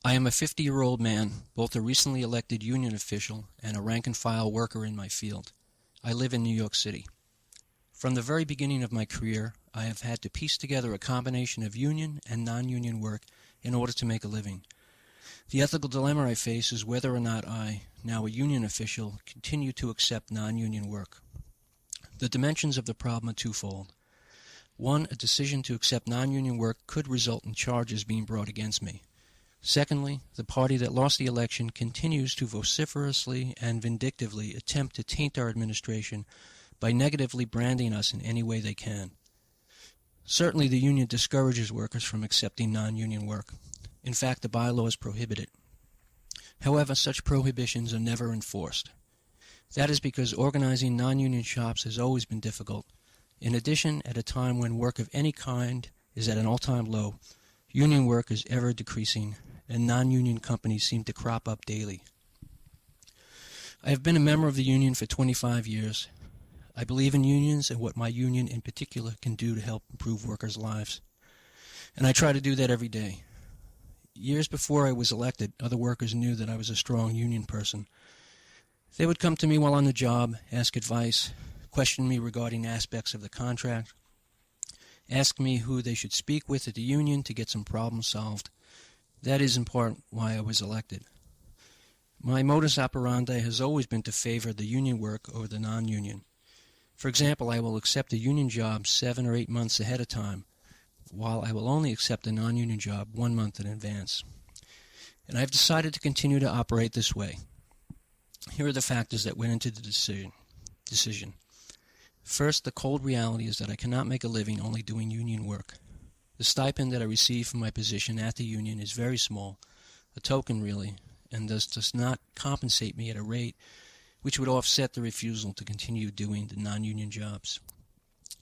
I am a 50-year-old man, both a recently elected union official and a rank-and-file worker in my field. I live in New York City. From the very beginning of my career, I have had to piece together a combination of union and non-union work in order to make a living. The ethical dilemma I face is whether or not I, now a union official, continue to accept non-union work. The dimensions of the problem are twofold. One, a decision to accept non-union work could result in charges being brought against me. Secondly, the party that lost the election continues to vociferously and vindictively attempt to taint our administration by negatively branding us in any way they can. Certainly the union discourages workers from accepting non-union work. In fact, the bylaws prohibit it. However, such prohibitions are never enforced. That is because organizing non-union shops has always been difficult. In addition, at a time when work of any kind is at an all-time low, union work is ever decreasing, and non-union companies seem to crop up daily. I have been a member of the union for 25 years. I believe in unions and what my union in particular can do to help improve workers' lives. And I try to do that every day. Years before I was elected, other workers knew that I was a strong union person. They would come to me while on the job, ask advice, question me regarding aspects of the contract, ask me who they should speak with at the union to get some problems solved. That is in part why I was elected. My modus operandi has always been to favor the union work over the non-union. For example, I will accept a union job 7 or 8 months ahead of time, while I will only accept a non-union job 1 month in advance. And I have decided to continue to operate this way. Here are the factors that went into the decision. First, the cold reality is that I cannot make a living only doing union work. The stipend that I receive from my position at the union is very small, a token really, and thus does not compensate me at a rate which would offset the refusal to continue doing the non-union jobs.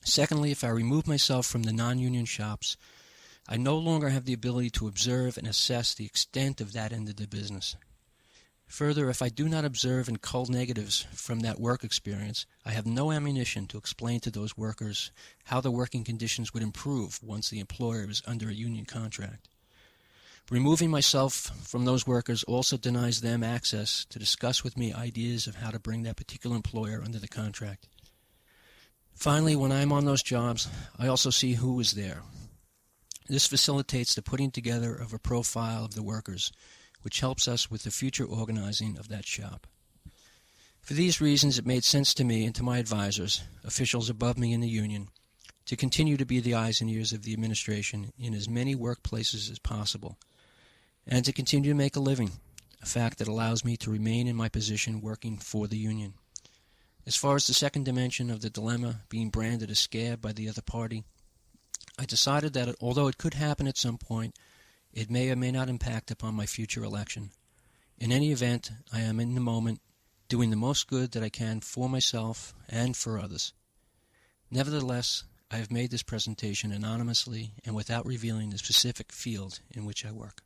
Secondly, if I remove myself from the non-union shops, I no longer have the ability to observe and assess the extent of that end of the business. Further, if I do not observe and cull negatives from that work experience, I have no ammunition to explain to those workers how the working conditions would improve once the employer is under a union contract. Removing myself from those workers also denies them access to discuss with me ideas of how to bring that particular employer under the contract. Finally, when I am on those jobs, I also see who is there. This facilitates the putting together of a profile of the workers, which helps us with the future organizing of that shop. For these reasons, it made sense to me and to my advisors, officials above me in the union, to continue to be the eyes and ears of the administration in as many workplaces as possible, and to continue to make a living, a fact that allows me to remain in my position working for the union. As far as the second dimension of the dilemma, being branded a scab by the other party, I decided that although it could happen at some point, it may or may not impact upon my future election. In any event, I am in the moment doing the most good that I can for myself and for others. Nevertheless, I have made this presentation anonymously and without revealing the specific field in which I work.